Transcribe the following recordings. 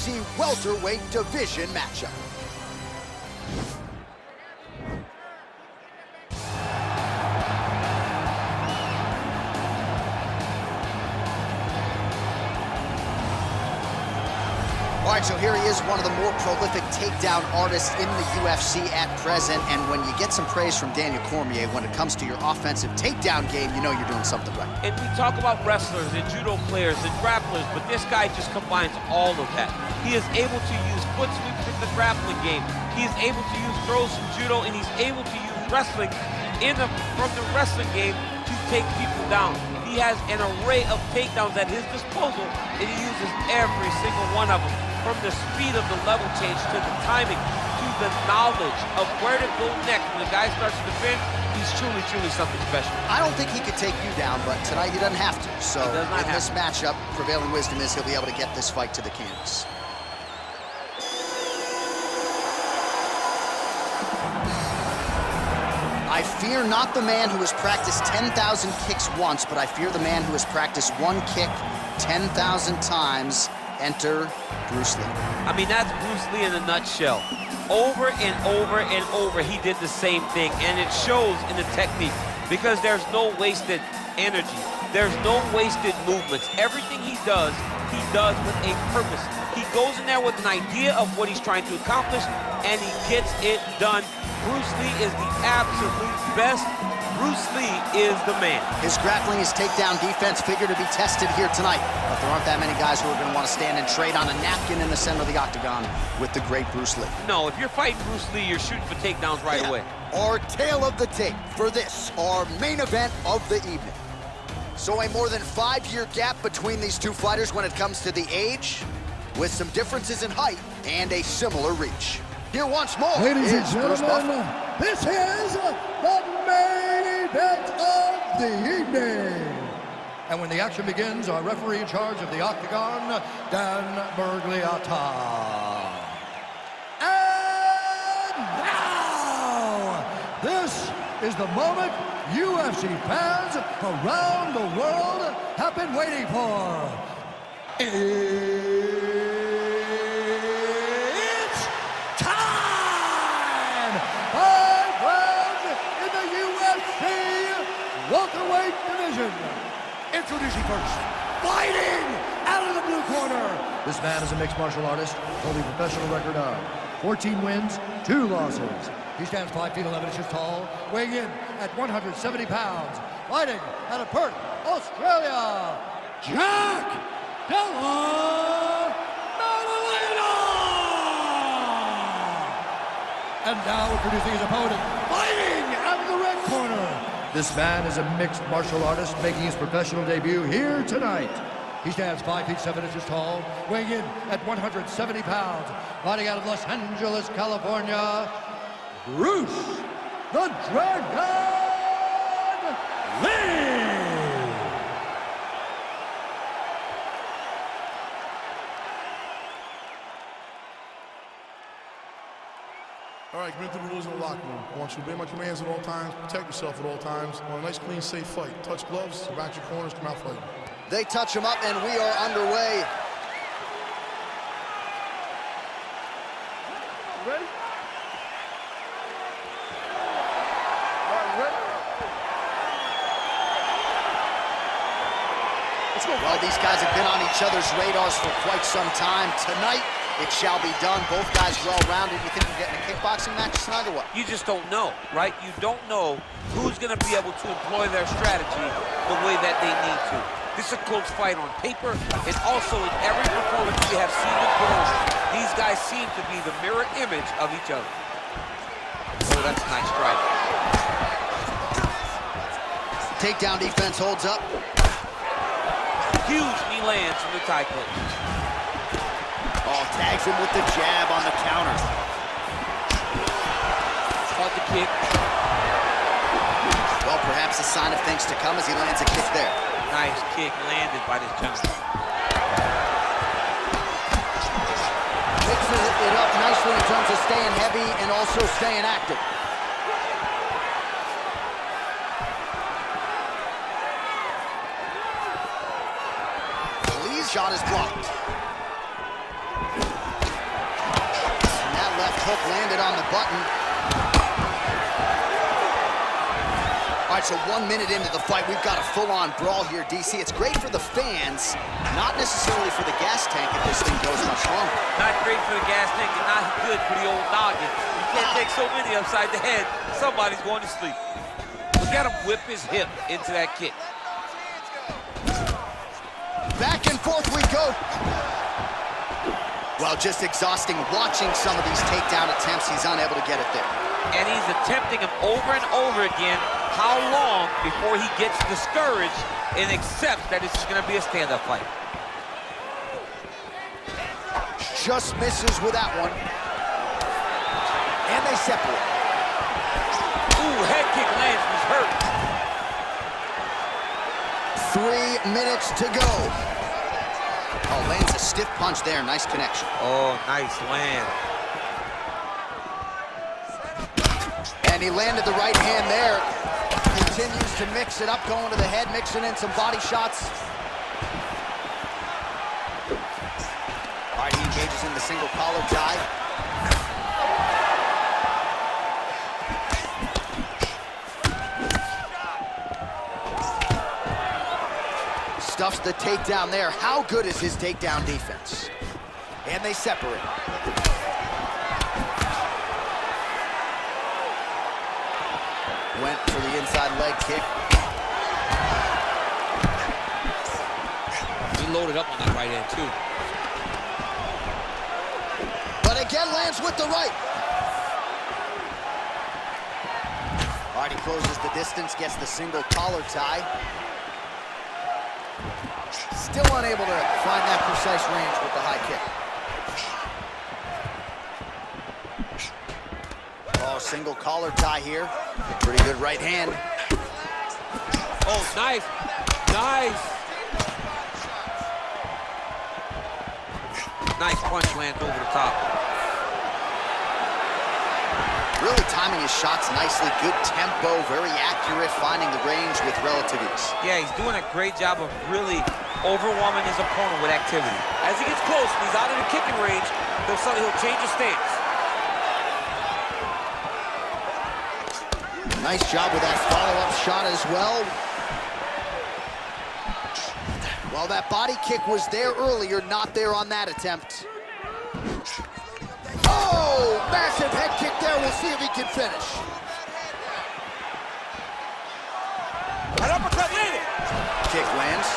UFC welterweight division matchup. All right, so here he is, one of the more prolific takedown artists in the UFC at present. And when you get some praise from Daniel Cormier when it comes to your offensive takedown game, you know you're doing something right. And we talk about wrestlers and judo players and grapplers, but this guy just combines all of that. He is able to use foot sweeps in the grappling game. He is able to use throws from judo, and he's able to use wrestling from the wrestling game to take people down. He has an array of takedowns at his disposal, and he uses every single one of them. From the speed of the level change to the timing to the knowledge of where to go next. When the guy starts to defend, he's truly, truly something special. I don't think he could take you down, but tonight he doesn't have to. So in this matchup, prevailing wisdom is he'll be able to get this fight to the canvas. I fear not the man who has practiced 10,000 kicks once, but I fear the man who has practiced one kick 10,000 times. Enter Bruce Lee. I mean, that's Bruce Lee in a nutshell. Over and over and over, he did the same thing, and it shows in the technique because there's no wasted energy. There's no wasted movements. Everything he does with a purpose. He goes in there with an idea of what he's trying to accomplish, and he gets it done. Bruce Lee is the absolute best. Bruce Lee is the man. His grappling, his takedown defense figure to be tested here tonight. But there aren't that many guys who are going to want to stand and trade on a napkin in the center of the octagon with the great Bruce Lee. No, if you're fighting Bruce Lee, you're shooting for takedowns right away. Our tale of the tape for this, our main event of the evening. So a more than 5-year gap between these two fighters when it comes to the age, with some differences in height and a similar reach. Here once more, ladies and gentlemen, this is the main event of the evening. And when the action begins, our referee in charge of the octagon, Dan Bergliata. And now, this is the moment UFC fans around the world have been waiting for. Welterweight division. Introducing first, fighting out of the blue corner. This man is a mixed martial artist, holding a professional record of 14 wins, 2 losses. He stands 5 feet 11 inches tall, weighing in at 170 pounds. Fighting out of Perth, Australia, Jack Della Maddalena. And now introducing his opponent, fighting out of the red corner. This man is a mixed martial artist making his professional debut here tonight. He stands 5 feet 7 inches tall, weighing in at 170 pounds. Fighting out of Los Angeles, California, Bruce the Dragon Lee! All right, commit to the rules in the locker room. I want you to obey my commands at all times, protect yourself at all times. I want a nice, clean, safe fight. Touch gloves, back your corners, come out fighting. They touch him up, and we are underway. Ready? All right, ready? Let's go. Well, these guys have been on each other's radars for quite some time. Tonight, it shall be done. Both guys well-rounded. You think we're getting a kickboxing match tonight or what? You just don't know, right? You don't know who's going to be able to employ their strategy the way that they need to. This is a close fight on paper, and also in every performance we have seen them put on. These guys seem to be the mirror image of each other. Oh, that's a nice strike. Takedown defense holds up. Huge knee lands from the tie clip. Oh, tags him with the jab on the counter. Caught the kick. Well, perhaps a sign of things to come as he lands a kick there. Nice kick landed by this gentleman. Mixes it up nicely in terms of staying heavy and also staying active. Lee's shot is blocked. left hook landed on the button. All right, so 1 minute into the fight, we've got a full-on brawl here, DC. It's great for the fans, not necessarily for the gas tank if this thing goes much longer. Not great for the gas tank and not good for the old noggin. You can't take so many upside the head. Somebody's going to sleep. Look at him whip his hip into that kick. Back and forth we go. Well, just exhausting watching some of these takedown attempts. He's unable to get it there. And he's attempting them over and over again. How long before he gets discouraged and accepts that this is going to be a stand-up fight? Just misses with that one. And they separate. Ooh, head kick lands, he's hurt. 3 minutes to go. Oh, lands a stiff punch there. Nice connection. Oh, nice land. And he landed the right hand there. Continues to mix it up, going to the head, mixing in some body shots. All right, he engages in the single collar tie. Stuffs the takedown there. How good is his takedown defense? And they separate. Went for the inside leg kick. He loaded up on that right hand, too. But again lands with the right. All right, he closes the distance, gets the single collar tie. Still unable to find that precise range with the high kick. Oh, single collar tie here. Pretty good right hand. Oh, nice. Nice. Nice punch lands over the top. Really timing his shots nicely. Good tempo, very accurate, finding the range with relative ease. Yeah, he's doing a great job of really overwhelming his opponent with activity. As he gets close and he's out of the kicking range, he'll change his stance. Nice job with that follow-up shot as well. Well, that body kick was there earlier, not there on that attempt. Oh, massive head kick there. We'll see if he can finish. An uppercut landed. Kick lands.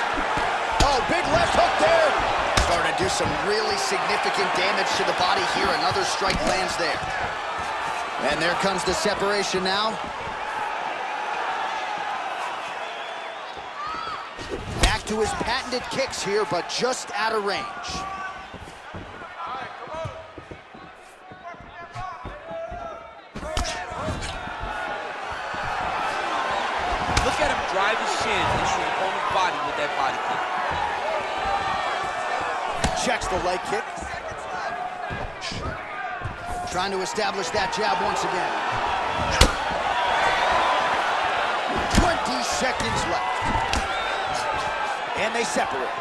Oh, big left hook there. Starting to do some really significant damage to the body here. Another strike lands there. And there comes the separation now. Back to his patented kicks here, but just out of range. Look at him drive his shin into his opponent's body with that body kick. Checks the leg kick. Trying to establish that jab once again. 20 seconds left. And they separate.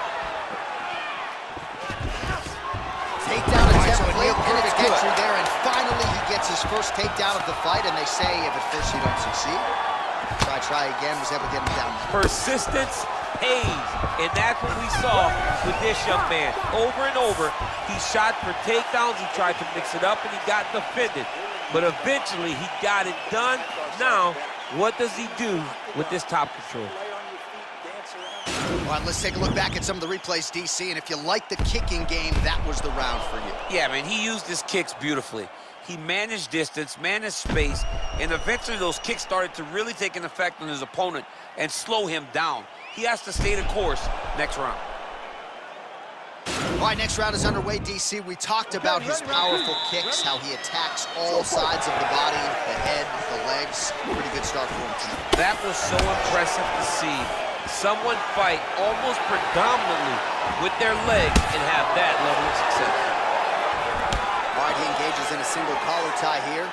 Takedown attempt late in its entry there, and finally he gets his first takedown of the fight, and they say if at first you don't succeed, try again, was able to get him down. Persistence pays, and that's what we saw with this young man. Over and over, he shot for takedowns, he tried to mix it up, and he got defended. But eventually, he got it done. Now, what does he do with this top control? All right, let's take a look back at some of the replays, DC, and if you like the kicking game, that was the round for you. Yeah, man, he used his kicks beautifully. He managed distance, managed space, and eventually those kicks started to really take an effect on his opponent and slow him down. He has to stay the course next round. All right, next round is underway, DC. We talked about his powerful kicks, how he attacks all sides of the body, the head, the legs. Pretty good start for him tonight. That was so impressive to see. Someone fight almost predominantly with their legs and have that level of success. All right, he engages in a single collar tie here.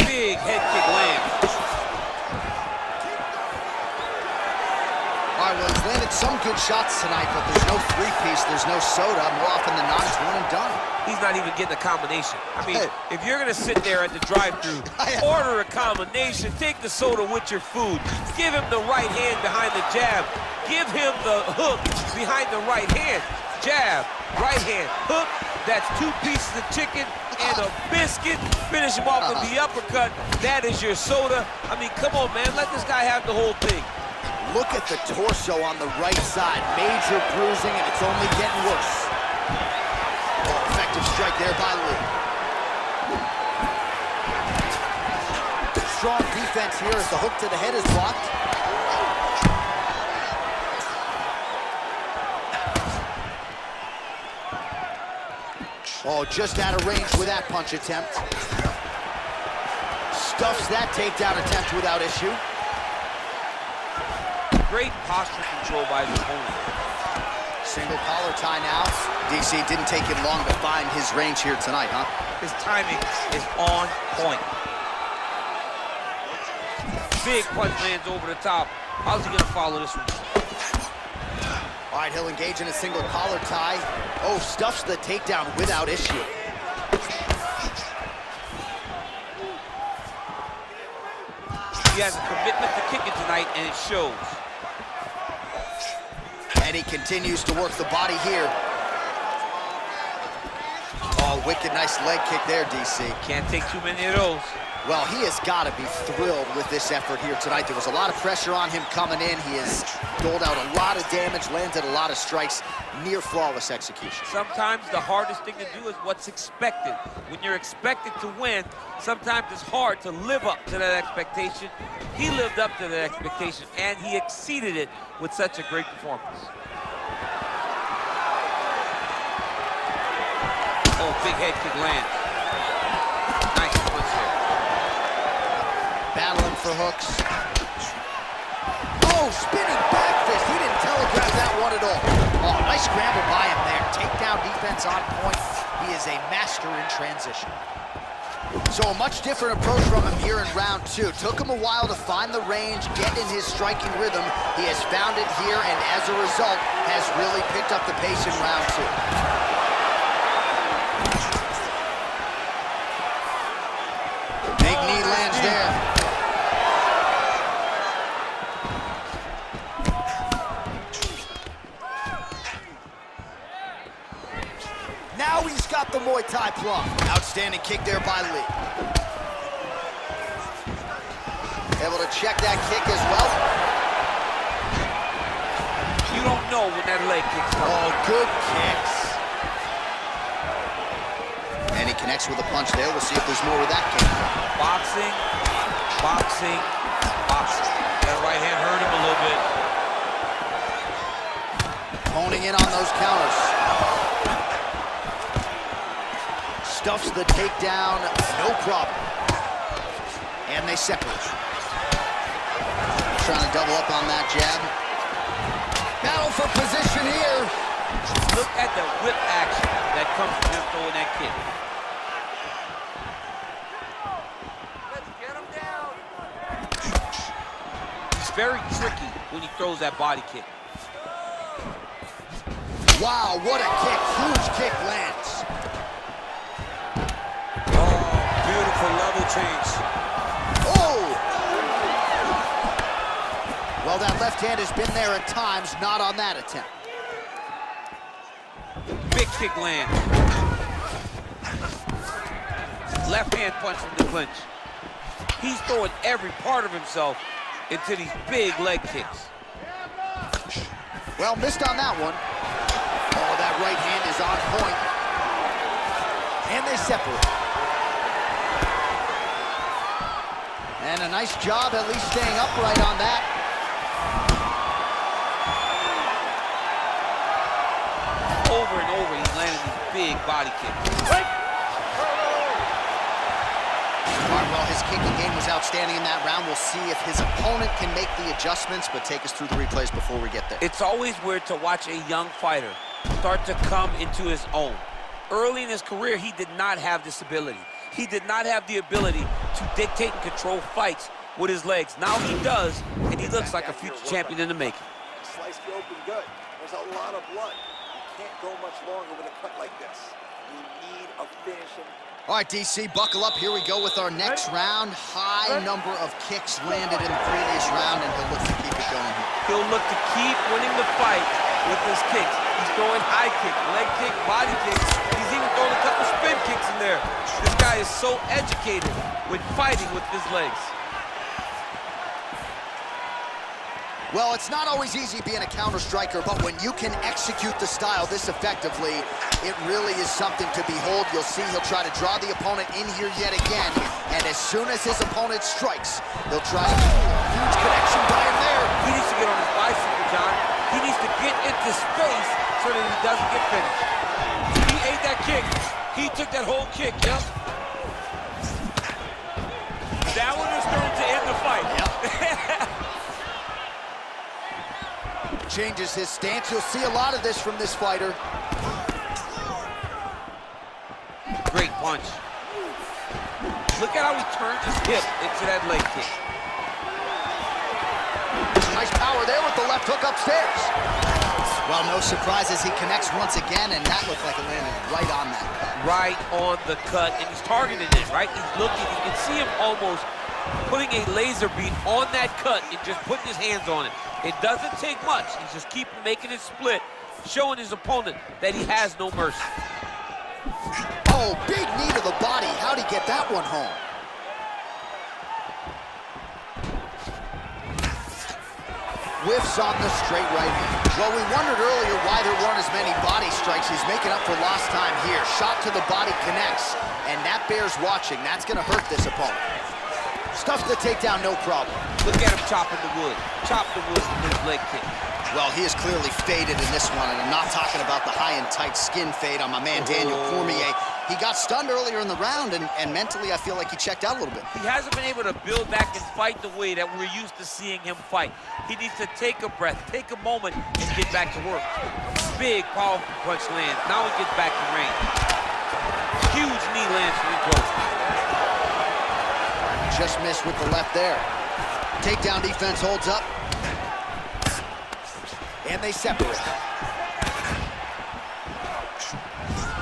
Big head kick lands. All right, well, he's landed some good shots tonight, but there's no three-piece, there's no soda. More often than not, it's 1 and not even getting a combination. I mean, if you're gonna sit there at the drive-thru, order a combination, take the soda with your food, give him the right hand behind the jab, give him the hook behind the right hand, jab, right hand, hook, that's 2 pieces of chicken and a biscuit, finish him off with the uppercut, that is your soda. I mean, come on, man, let this guy have the whole thing. Look at the torso on the right side. Major bruising, and it's only getting worse. Oh, effective strike there by Lee. Strong defense here as the hook to the head is blocked. Oh, just out of range with that punch attempt. Stuffs that takedown attempt without issue. Great posture control by the opponent. Single collar tie now. DC didn't take him long to find his range here tonight, huh? His timing is on point. Big punch lands over the top. How's he gonna follow this one? All right, he'll engage in a single collar tie. Oh, stuffs the takedown without issue. He has a commitment to kicking tonight, and it shows. And he continues to work the body here. Oh, wicked nice leg kick there, DC. Can't take too many of those. Well, he has got to be thrilled with this effort here tonight. There was a lot of pressure on him coming in. He has doled out a lot of damage, landed a lot of strikes, near flawless execution. Sometimes the hardest thing to do is what's expected. When you're expected to win, sometimes it's hard to live up to that expectation. He lived up to that expectation, and he exceeded it with such a great performance. Oh, big head kick lands. Nice punch there. Battling for hooks. Oh, spinning back fist. He didn't telegraph that one at all. Oh, nice scramble by him there. Takedown defense on point. He is a master in transition. So a much different approach from him here in round 2. Took him a while to find the range, get in his striking rhythm. He has found it here, and as a result, has really picked up the pace in round 2. Big knee lands there. Now he's got the Muay Thai plum. Outstanding kick there by Lee. Able to check that kick as well. You don't know when that leg kicks coming. Oh, good kicks. And he connects with a punch there. We'll see if there's more with that kick. Boxing, boxing, boxing. That right hand hurt him a little bit. Honing in on those counters. Stuffs the takedown, no problem. And they separate. Trying to double up on that jab. Battle for position here. Look at the whip action that comes from him throwing that kick. Let's get him down. It's very tricky when he throws that body kick. Wow, what a kick. Huge kick lands. Beautiful level change. Oh! Well, that left hand has been there at times, not on that attempt. Big kick land. Left hand punch from the clinch. He's throwing every part of himself into these big leg kicks. Well, missed on that one. Oh, that right hand is on point. And they separate. And a nice job at least staying upright on that. Over and over, he's landing these big body kicks. Right. Well, his kicking game was outstanding in that round. We'll see if his opponent can make the adjustments, but take us through the replays before we get there. It's always weird to watch a young fighter start to come into his own. Early in his career, he did not have this ability. He did not have the ability to dictate and control fights with his legs. Now he does, and he looks like a future champion in the making. Sliced you open good. There's a lot of blood. You can't go much longer with a cut like this. You need a All right, DC, buckle up. Here we go with our next round. High number of kicks landed in the previous round, and he'll look to keep it going here. He'll look to keep winning the fight with his kicks. He's throwing high kick, leg kick, body kicks. He's even throwing a couple spin kicks in there. This guy is so educated with fighting with his legs. Well, it's not always easy being a counter striker, but when you can execute the style this effectively, it really is something to behold. You'll see he'll try to draw the opponent in here yet again, and as soon as his opponent strikes, he'll try to huge connection by him there. He needs to get on his bicycle, John. He needs to get into space so that he doesn't get finished. He ate that kick. He took that whole kick, yep. That one was thrown to end the fight. Yep. Changes his stance. You'll see a lot of this from this fighter. Great punch. Look at how he turns his hip into that leg kick. Nice power there with the left hook upstairs. Well, no surprises. He connects once again, and that looked like it landed right on that cut. Right on the cut, and he's targeting it, right? He's looking. You can see him almost putting a laser beam on that cut and just putting his hands on it. It doesn't take much. He's just keep making it split, showing his opponent that he has no mercy. Oh, big knee to the body. How'd he get that one home? Whiffs on the straight right hand. Well, we wondered earlier why there weren't as many body strikes. He's making up for lost time here. Shot to the body connects, and that bears watching. That's going to hurt this opponent. Stuffs the takedown, no problem. Look at him chopping the wood. Chop the wood with his leg kick. Well, he is clearly faded in this one, and I'm not talking about the high and tight skin fade on my man Daniel Cormier. He got stunned earlier in the round, and mentally I feel like he checked out a little bit. He hasn't been able to build back and fight the way that we're used to seeing him fight. He needs to take a breath, take a moment, and get back to work. Big, powerful punch lands. Now he gets back to range. Huge knee lands from the throat. Just missed with the left there. Takedown defense holds up. And they separate.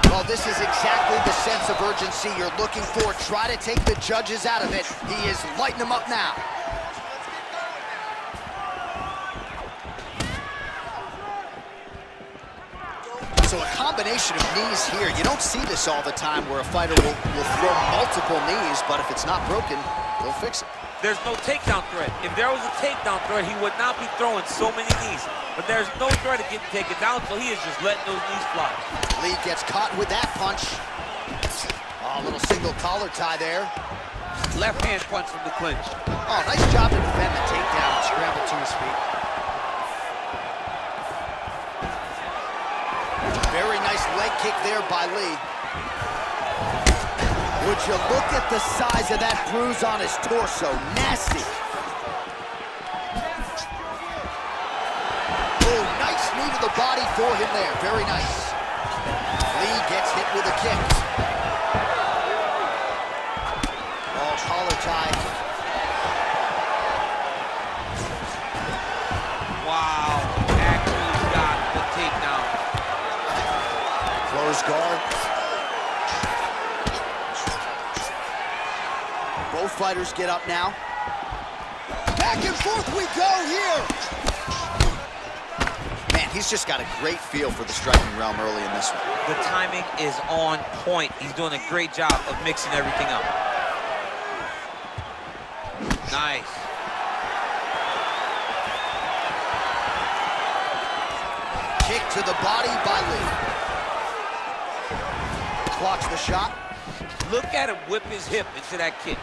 Well, this is exactly the sense of urgency you're looking for. Try to take the judges out of it. He is lighting them up now. So a combination of knees here. You don't see this all the time where a fighter will throw multiple knees, but if it's not broken, they'll fix it. There's no takedown threat. If there was a takedown threat, he would not be throwing so many knees. But there's no threat of getting taken down, so he is just letting those knees fly. Lee gets caught with that punch. Oh, a little single collar tie there. Left hand punch from the clinch. Oh, nice job to defend the takedown and scramble to his feet. Very nice leg kick there by Lee. Would you look at the size of that bruise on his torso? Nasty. Oh, nice knee to the body for him there. Very nice. Lee gets hit with a kick. Oh, collar tie. Wow, actually got the takedown. Close guard. Both fighters get up now. Back and forth we go here. Man, he's just got a great feel for the striking realm early in this one. The timing is on point. He's doing a great job of mixing everything up. Nice. Kick to the body by Lee. Blocks the shot. Look at him whip his hip into that kick.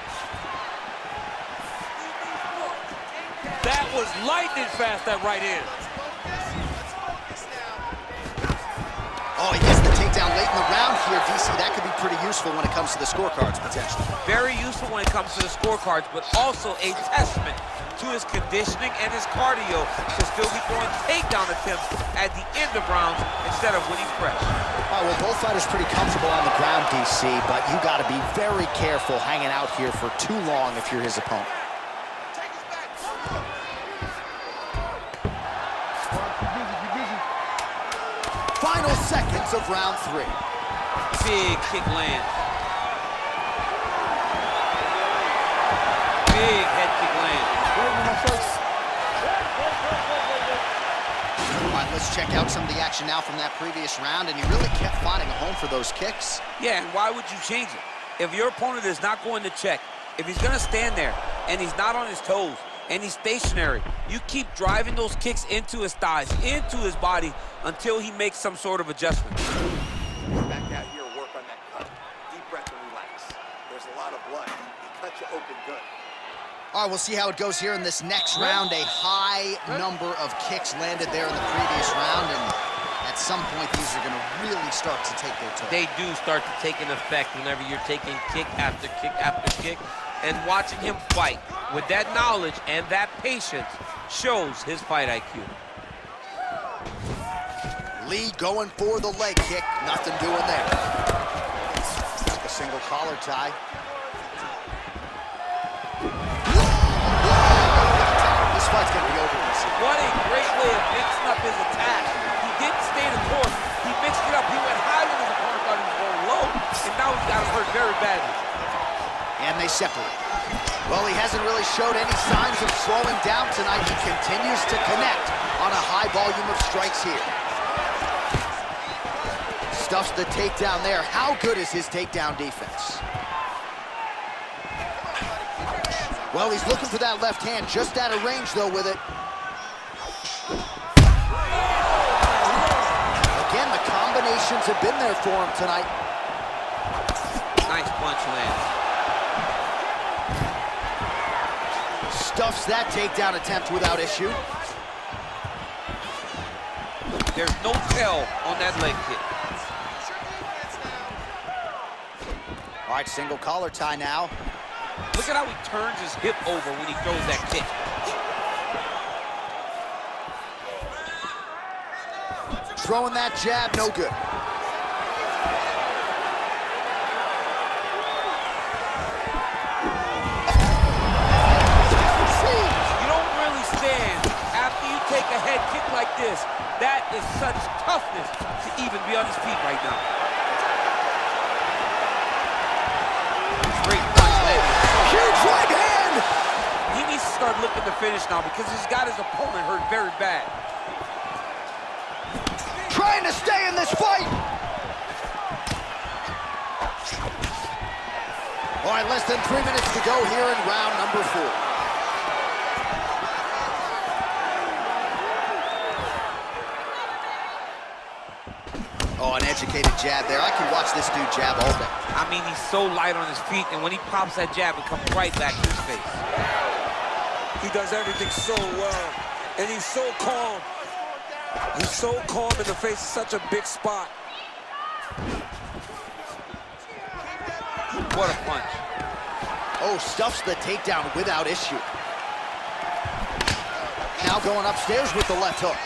That was lightning fast, that right hand. Oh, he gets the takedown late in the round here, DC. That could be pretty useful when it comes to the scorecards, potentially. Very useful when it comes to the scorecards, but also a testament to his conditioning and his cardio to still be throwing takedown attempts at the end of rounds instead of winning fresh. All right, well, both fighters pretty comfortable on the ground, DC, but you got to be very careful hanging out here for too long if you're his opponent. Final seconds of round 3. Big kick lands. Let's check out some of the action now from that previous round, and he really kept finding a home for those kicks. Yeah, and why would you change it? If your opponent is not going to check, if he's going to stand there and he's not on his toes and he's stationary, you keep driving those kicks into his thighs, into his body, until he makes some sort of adjustment. Back out here, work on that cut. Deep breath and relax. There's a lot of blood. He cut you open good. All right, we'll see how it goes here in this next round. A high number of kicks landed there in the previous round, and at some point, these are going to really start to take their toll. They do start to take an effect whenever you're taking kick after kick after kick, and watching him fight with that knowledge and that patience shows his fight IQ. Lee going for the leg kick. Nothing doing there. A single collar tie. This fight's going to be over. What a great way of mixing up his attack. He didn't stay the course. He mixed it up. He went high when his opponent thought he was going low, and now he's got him hurt very badly. And they separate. Well, he hasn't really showed any signs of slowing down tonight. He continues to connect on a high volume of strikes here. Stuffs the takedown there. How good is his takedown defense? Well, he's looking for that left hand, just out of range, though, with it. Again, the combinations have been there for him tonight. Nice punch lands. Stuffs that takedown attempt without issue. There's no tell on that leg kick. All right, single collar tie now. Look at how he turns his hip over when he throws that kick. Throwing that jab, no good. You don't really stand after you take a head kick like this. That is such toughness to even be on his feet right now. Great punch landed. Huge right hand! He needs to start looking to finish now because he's got his opponent hurt very bad. Trying to stay in this fight. All right, less than 3 minutes to go here in round number 4. Oh, an educated jab there. I can watch this dude jab all day. I mean, he's so light on his feet, and when he pops that jab, it comes right back to his face. He does everything so well, and he's so calm. He's so calm in the face of such a big spot. What a punch. Oh, stuffs the takedown without issue. Now going upstairs with the left hook.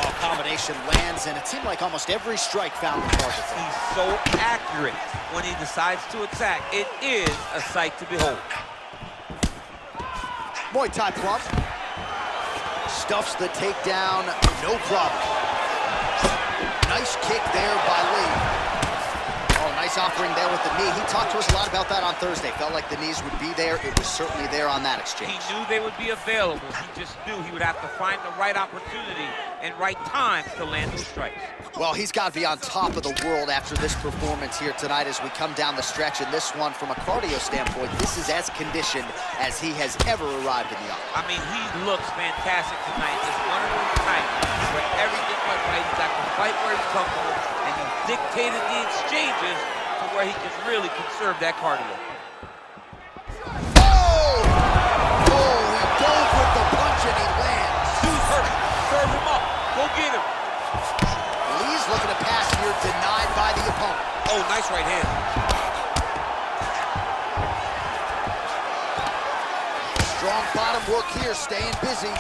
Oh, combination lands, and it seemed like almost every strike found the target. He's so accurate when he decides to attack. It is a sight to behold. Muay Thai plump. Stuffs the takedown, no problem. Nice kick there by Lee. Oh, nice offering there with the knee. He talked to us a lot about that on Thursday. Felt like the knees would be there. It was certainly there on that exchange. He knew they would be available. He just knew he would have to find the right opportunity and right time to land those strikes. Well, he's got to be on top of the world after this performance here tonight as we come down the stretch. And this one, from a cardio standpoint, this is as conditioned as he has ever arrived in the octagon. I mean, he looks fantastic tonight. It's one of those nights where everything went right. He's got to fight where he's comfortable, and he dictated the exchanges to where he can really conserve that cardio. Oh! Oh, he goes with the punch and he lands. Dude's hurt. Serve him up. Go get him. Lee's looking to pass here, denied by the opponent. Oh, nice right hand. Strong bottom work here, staying busy.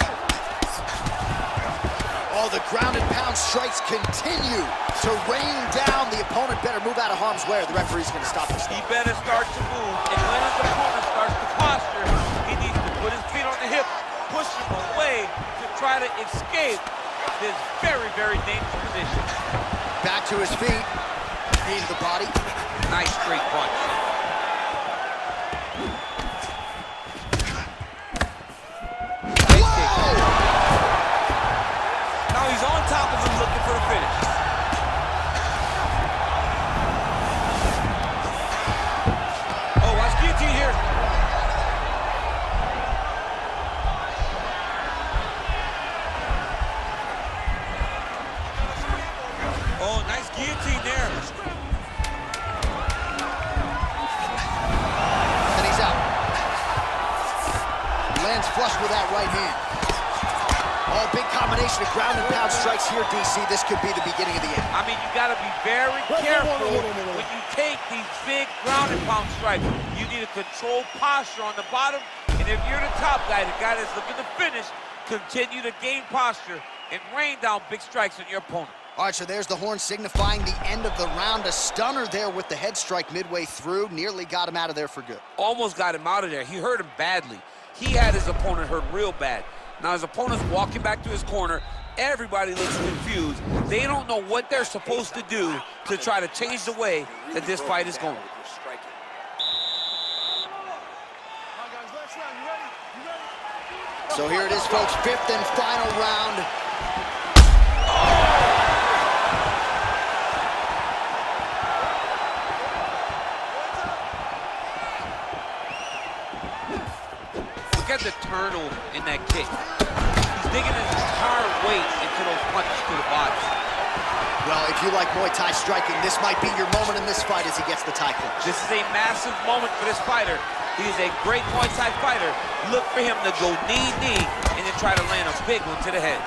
Oh, the ground and pound strikes continue to rain down. The opponent better move out of harm's way or the referee's going to stop this. He better start to move, and when his opponent starts to posture, he needs to put his feet on the hip, push him away to try to escape this very, very dangerous position. Back to his feet, knee to the body. Nice straight punch. Now he's on top right hand. Oh, big combination of ground and pound strikes here, DC. This could be the beginning of the end. I mean, you got to be very careful when you take these big ground and pound strikes. You need a controlled posture on the bottom, and if you're the top guy, the guy that's looking to finish, continue to gain posture and rain down big strikes on your opponent. All right, so there's the horn signifying the end of the round. A stunner there with the head strike midway through. Nearly got him out of there for good. Almost got him out of there. He hurt him badly. He had his opponent hurt real bad. Now his opponent's walking back to his corner. Everybody looks confused. They don't know what they're supposed to do to try to change the way that this fight is going. So here it is, folks, fifth and final round. Look at the turnover in that kick. He's digging his entire weight into those punches to the body. Well, if you like Muay Thai striking, this might be your moment in this fight as he gets the Thai clinch. This is a massive moment for this fighter. He is a great Muay Thai fighter. Look for him to go knee, and then try to land a big one to the head.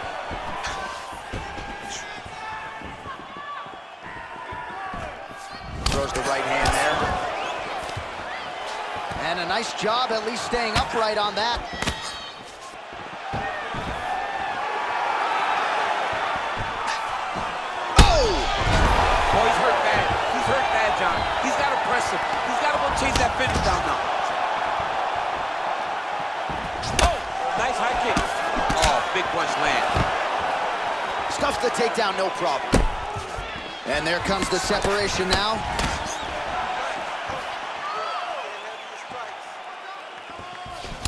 Throws the right hand there. And a nice job at least staying upright on that. Oh! Oh, he's hurt bad. He's hurt bad, John. He's got to press him. He's got to go chase that finish down now. Oh! Nice high kick. Oh, big punch land. Stuffs the takedown, no problem. And there comes the separation now.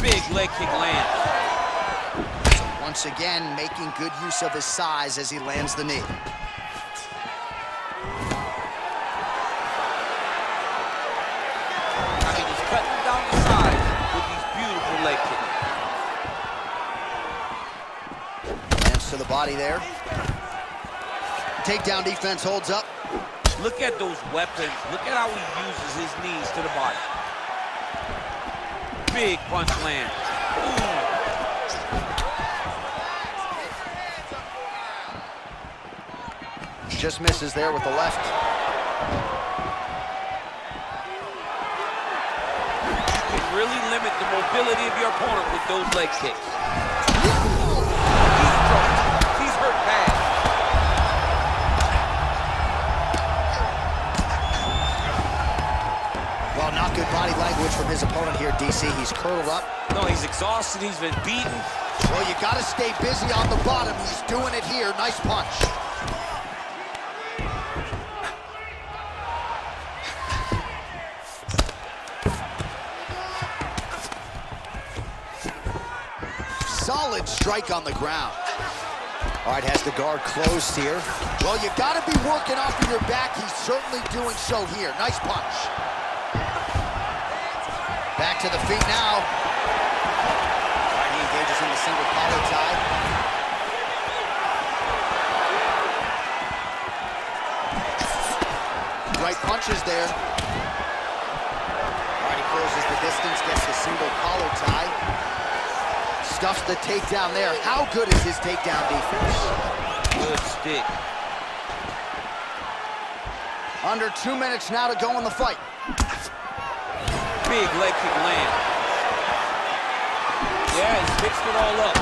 Big leg kick lands. So once again, making good use of his size as he lands the knee. I mean, he's cutting down the sides with these beautiful leg kicks. Lands to the body there. Takedown defense holds up. Look at those weapons. Look at how he uses his knees to the body. Big punch land. Ooh. Just misses there with the left. You can really limit the mobility of your opponent with those leg kicks. He's choked. He's hurt bad. Well, not good body language from his opponent here, DC. He's curled up. No, he's exhausted. He's been beaten. Well, you got to stay busy on the bottom. He's doing it here. Nice punch. Solid strike on the ground. All right, has the guard closed here. Well, you got to be working off of your back. He's certainly doing so here. Nice punch. Back to the feet now. All right, he engages in the single collar tie. Right punches there. All right, he closes the distance, gets the single collar tie. Stuffs the takedown there. How good is his takedown defense? Good stick. Under 2 minutes now to go in the fight. Big leg kick land. Yeah, he's mixed it all up.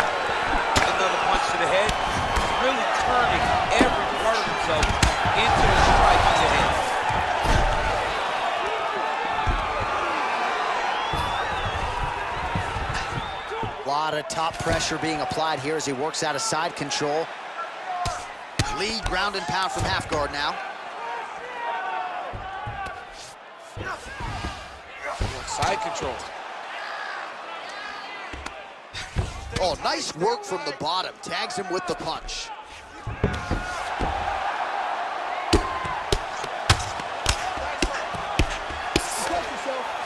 Another punch to the head. He's really turning every part of himself into a strike to the head. A lot of top pressure being applied here as he works out of side control. Lee ground and pound from half guard now. Side control. Oh, nice work from the bottom. Tags him with the punch.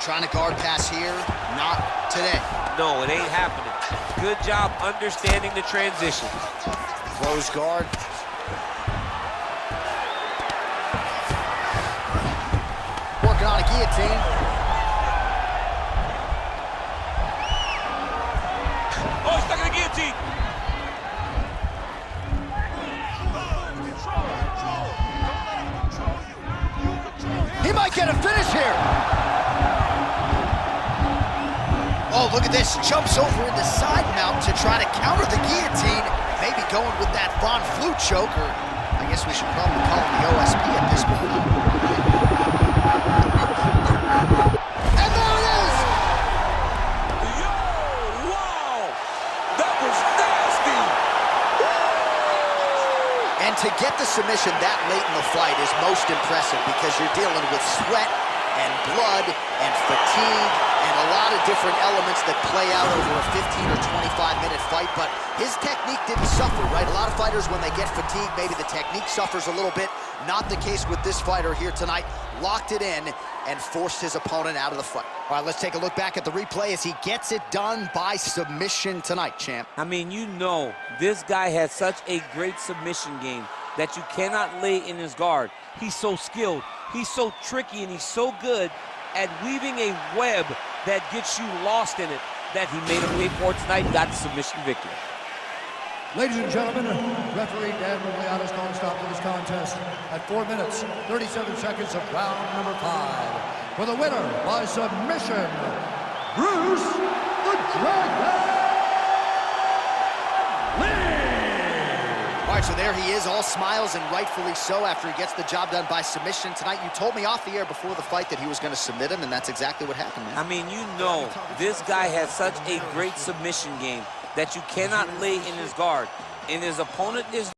Trying to guard pass here. Not today. No, it ain't happening. Good job understanding the transition. Close guard. Working on a guillotine. Oh, he's stuck in the here. Oh, look at this. Jumps over into side mount to try to counter the guillotine. Maybe going with that Von Flue choke, or I guess we should probably call him the OSP at this point. And there it is! Yo, wow! That was nasty! And to get the submission that late in the fight is most impressive because you're dealing with sweat and blood and fatigue and a lot of different elements that play out over a 15 or 25-minute fight, but his technique didn't suffer, right? A lot of fighters, when they get fatigued, maybe the technique suffers a little bit. Not the case with this fighter here tonight. Locked it in and forced his opponent out of the fight. All right, let's take a look back at the replay as he gets it done by submission tonight, champ. I mean, you know, this guy has such a great submission game that you cannot lay in his guard. He's so skilled, he's so tricky, and he's so good at weaving a web that gets you lost in it that he made him pay for it tonight and got the submission victory. Ladies and gentlemen, referee Dan Rugliano's calling stop to this contest at 4 minutes, 37 seconds of round number 5. For the winner by submission, Bruce the Dragon Lee! All right, so there he is, all smiles, and rightfully so after he gets the job done by submission tonight. You told me off the air before the fight that he was going to submit him, and that's exactly what happened, man. I mean, you know, this guy has such a great submission game that you cannot lay in his guard. And his opponent is